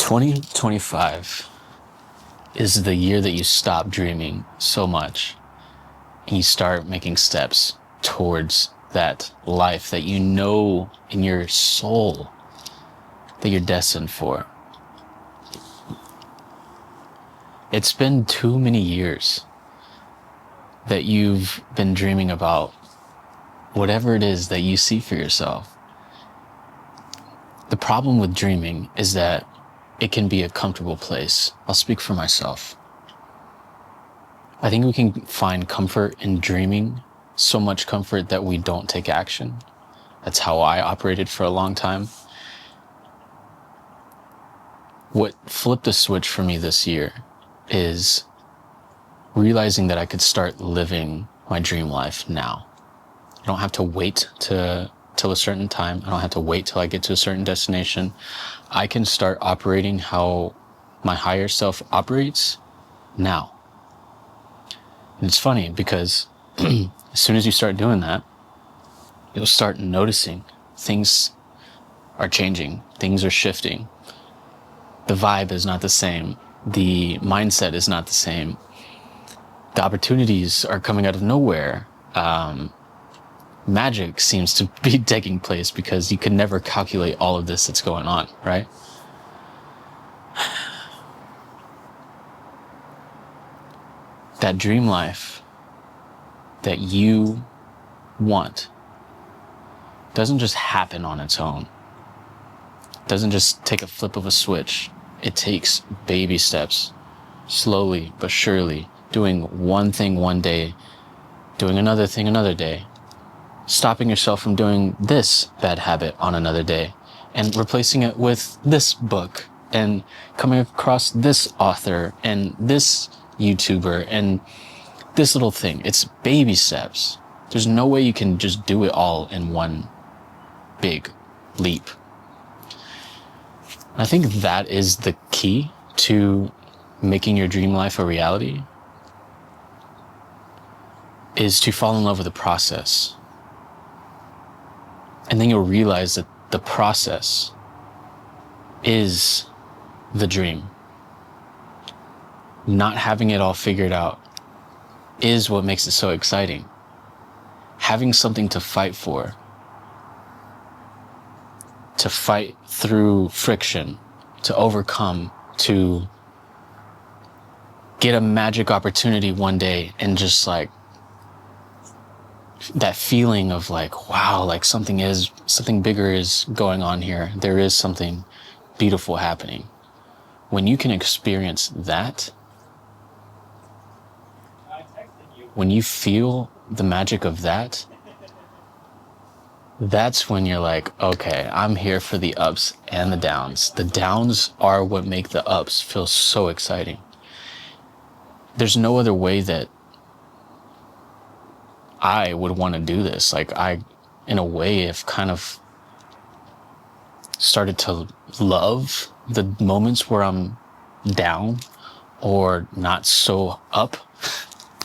2025 is the year that you stop dreaming so much and you start making steps towards that life that you know in your soul that you're destined for. It's been too many years that you've been dreaming about whatever it is that you see for yourself. The problem with dreaming is that it can be a comfortable place. I'll speak for myself. I think we can find comfort in dreaming, so much comfort that we don't take action. That's how I operated for a long time. What flipped a switch for me this year is realizing that I could start living my dream life now. I don't have to wait till a certain time. I don't have to wait till I get to a certain destination. I can start operating how my higher self operates now. And it's funny because as soon as you start doing that, you'll start noticing things are changing. Things are shifting. The vibe is not the same. The mindset is not the same. The opportunities are coming out of nowhere. Magic seems to be taking place because you can never calculate all of this that's going on, right? That dream life that you want doesn't just happen on its own. It doesn't just take a flip of a switch. It takes baby steps, slowly but surely, doing one thing one day, doing another thing another day, stopping yourself from doing this bad habit on another day, and replacing it with this book, and coming across this author, and this YouTuber, and this little thing. It's baby steps. There's no way you can just do it all in one big leap. I think that is the key to making your dream life a reality, is to fall in love with the process. And then you'll realize that the process is the dream. Not having it all figured out is what makes it so exciting. Having something to fight for, to fight through friction, to overcome, to get a magic opportunity one day and just like that feeling of like, wow, like something bigger is going on here. There is something beautiful happening. When you can experience that, when you feel the magic of that, that's when you're like, okay, I'm here for the ups and the downs. The downs are what make the ups feel so exciting. There's no other way that I would want to do this. Like I, in a way, have kind of started to love the moments where I'm down or not so up,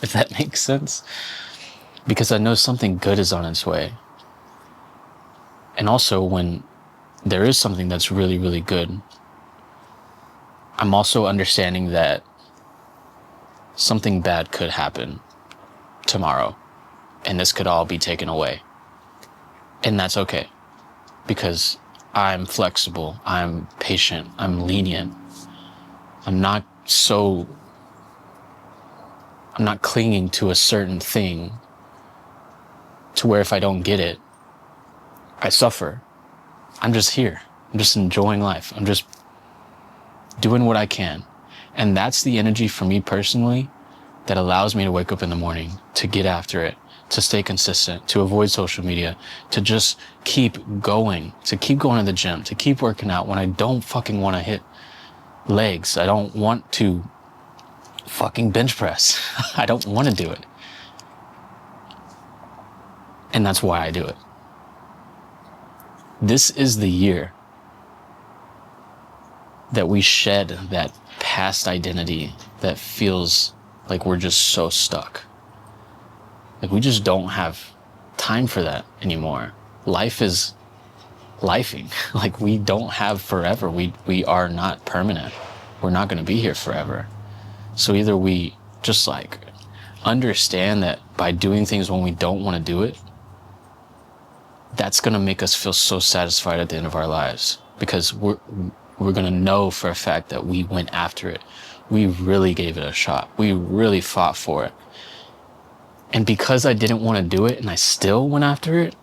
if that makes sense, because I know something good is on its way. And also when there is something that's really, really good, I'm also understanding that something bad could happen tomorrow and this could all be taken away. And that's okay, because I'm flexible, I'm patient, I'm lenient. I'm not clinging to a certain thing to where if I don't get it, I suffer. I'm just here. I'm just enjoying life. I'm just doing what I can. And that's the energy for me personally that allows me to wake up in the morning, to get after it, to stay consistent, to avoid social media, to just keep going to the gym, to keep working out when I don't fucking want to hit legs. I don't want to fucking bench press. I don't want to do it. And that's why I do it. This is the year that we shed that past identity that feels like we're just so stuck. Like we just don't have time for that anymore. Life is lifing. Like, we don't have forever. We are not permanent. We're not going to be here forever. So either we just like understand that by doing things when we don't want to do it, that's going to make us feel so satisfied at the end of our lives, because we're going to know for a fact that we went after it. We really gave it a shot. We really fought for it. And because I didn't want to do it and I still went after it,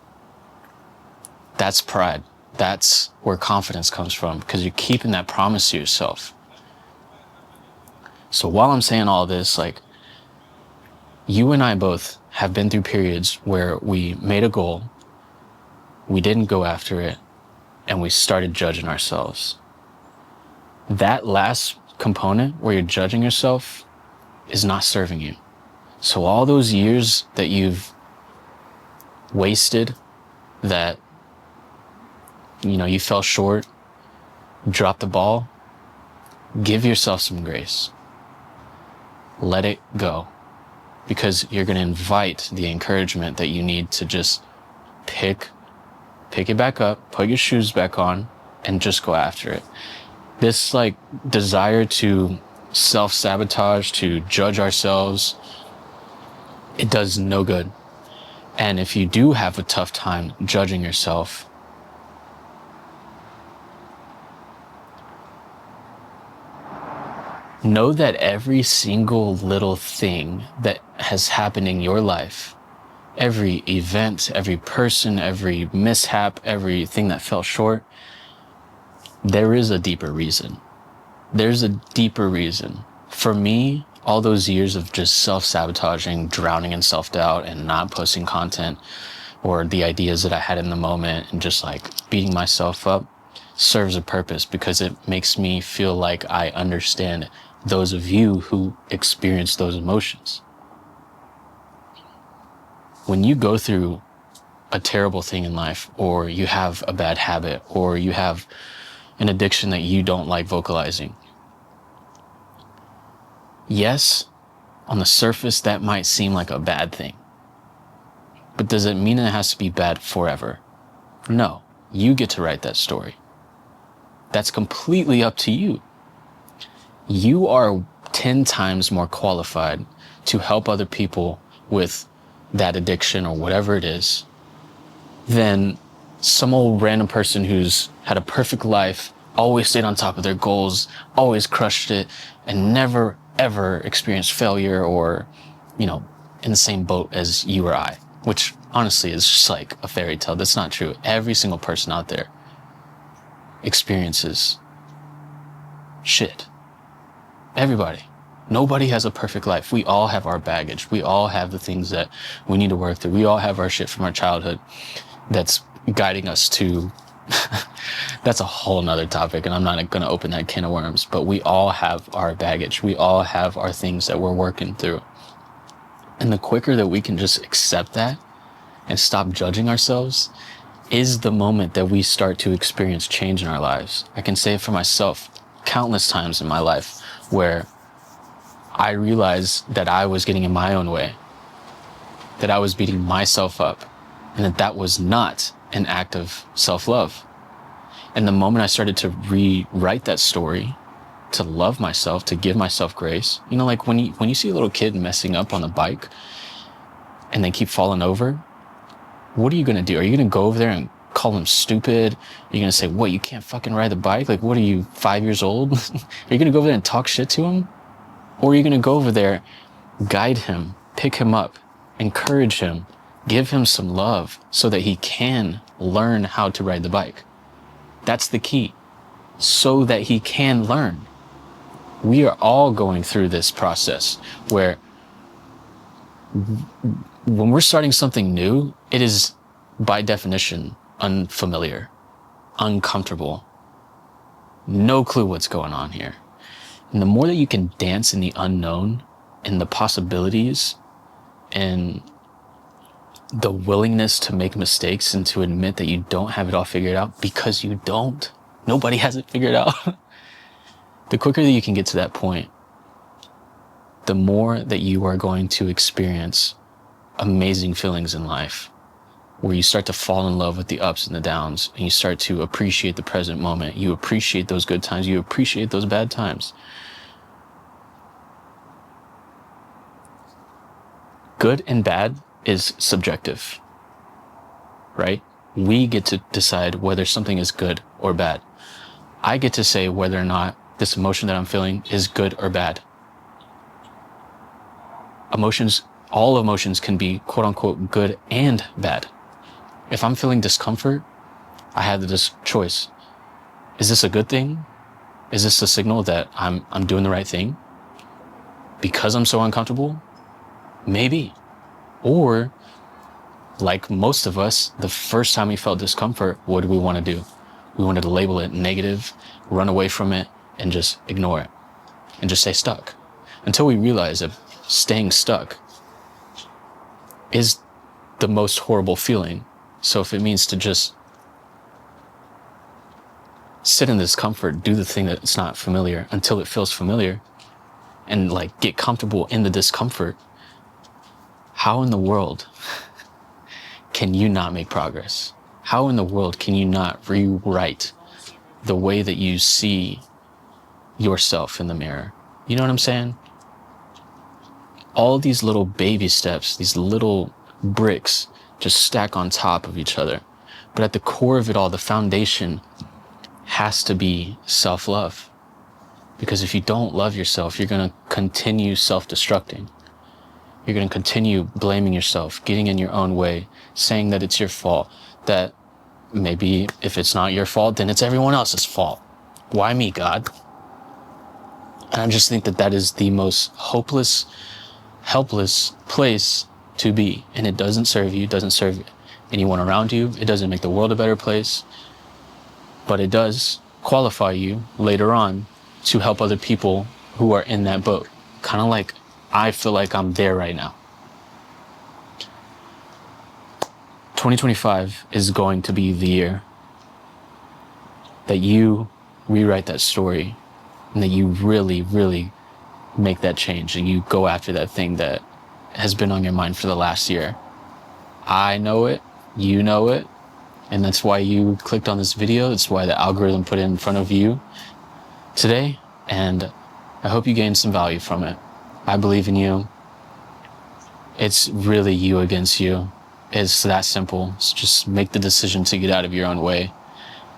that's pride. That's where confidence comes from, because you're keeping that promise to yourself. So while I'm saying all this, like, you and I both have been through periods where we made a goal, we didn't go after it, and we started judging ourselves. That last component where you're judging yourself is not serving you. So all those years that you've wasted, that, you know, you fell short, dropped the ball, give yourself some grace. Let it go, because you're going to invite the encouragement that you need to just pick it back up, put your shoes back on, and just go after it. This like desire to self-sabotage, to judge ourselves, it does no good. And if you do have a tough time judging yourself, know that every single little thing that has happened in your life, every event, every person, every mishap, everything that fell short, there is a deeper reason. There's a deeper reason. For me, all those years of just self-sabotaging, drowning in self-doubt and not posting content or the ideas that I had in the moment and just like beating myself up serves a purpose, because it makes me feel like I understand those of you who experience those emotions. When you go through a terrible thing in life, or you have a bad habit, or you have an addiction that you don't like vocalizing, yes, on the surface that might seem like a bad thing, but does it mean it has to be bad forever? No, you get to write that story. That's completely up to you. You are 10 times more qualified to help other people with that addiction or whatever it is than some old random person who's had a perfect life, always stayed on top of their goals, always crushed it, and never ever experienced failure, or, you know, in the same boat as you or I, which honestly is just like a fairy tale. That's not true. Every single person out there experiences shit. Everybody. Nobody has a perfect life. We all have our baggage. We all have the things that we need to work through. We all have our shit from our childhood that's guiding us to that's a whole nother topic, and I'm not going to open that can of worms, but we all have our baggage. We all have our things that we're working through. And the quicker that we can just accept that and stop judging ourselves is the moment that we start to experience change in our lives. I can say it for myself countless times in my life where I realized that I was getting in my own way, that I was beating myself up, and that was not an act of self-love. And the moment I started to rewrite that story, to love myself, to give myself grace, you know, like when you see a little kid messing up on the bike and they keep falling over, what are you going to do? Are you going to go over there and call them stupid? Are you going to say, what, you can't fucking ride the bike? Like, what are you, 5 years old? Are you going to go over there and talk shit to him? Or are you going to go over there, guide him, pick him up, encourage him, give him some love so that he can learn how to ride the bike? That's the key. So that he can learn. We are all going through this process where when we're starting something new, it is by definition unfamiliar, uncomfortable, no clue what's going on here. And the more that you can dance in the unknown and the possibilities and the willingness to make mistakes and to admit that you don't have it all figured out, because you don't. Nobody has it figured out. The quicker that you can get to that point, the more that you are going to experience amazing feelings in life where you start to fall in love with the ups and the downs, and you start to appreciate the present moment. You appreciate those good times. You appreciate those bad times. Good and bad is subjective, right? We get to decide whether something is good or bad. I get to say whether or not this emotion that I'm feeling is good or bad. Emotions, all emotions can be quote unquote good and bad. If I'm feeling discomfort, I have this choice. Is this a good thing? Is this a signal that I'm doing the right thing? Because I'm so uncomfortable? Maybe. Or, like most of us, the first time we felt discomfort, what do we want to do? We wanted to label it negative, run away from it, and just ignore it. And just stay stuck. Until we realize that staying stuck is the most horrible feeling. So if it means to just sit in discomfort, do the thing that's not familiar until it feels familiar, and like get comfortable in the discomfort, how in the world can you not make progress? How in the world can you not rewrite the way that you see yourself in the mirror? You know what I'm saying? All these little baby steps, these little bricks just stack on top of each other. But at the core of it all, the foundation has to be self-love. Because if you don't love yourself, you're going to continue self-destructing. You're going to continue blaming yourself, getting in your own way, saying that it's your fault, that maybe if it's not your fault, then it's everyone else's fault. Why me, God? And I just think that that is the most hopeless, helpless place to be. And it doesn't serve you, doesn't serve anyone around you. It doesn't make the world a better place. But it does qualify you later on to help other people who are in that boat. Kind of like I feel like I'm there right now. 2025 is going to be the year that you rewrite that story and that you really, really make that change and you go after that thing that has been on your mind for the last year. I know it, you know it, and that's why you clicked on this video. That's why the algorithm put it in front of you today, and I hope you gained some value from it. I believe in you. It's really you against you. It's that simple. So just make the decision to get out of your own way,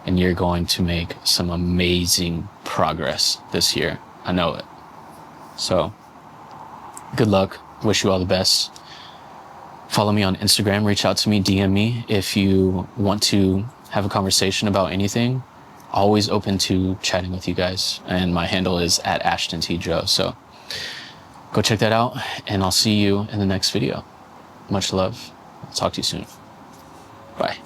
and you're going to make some amazing progress this year. I know it. So, good luck. Wish you all the best. Follow me on Instagram. Reach out to me. DM me if you want to have a conversation about anything. Always open to chatting with you guys. And my handle is @AshtonTJoe. So, go check that out, and I'll see you in the next video. Much love. I'll talk to you soon. Bye.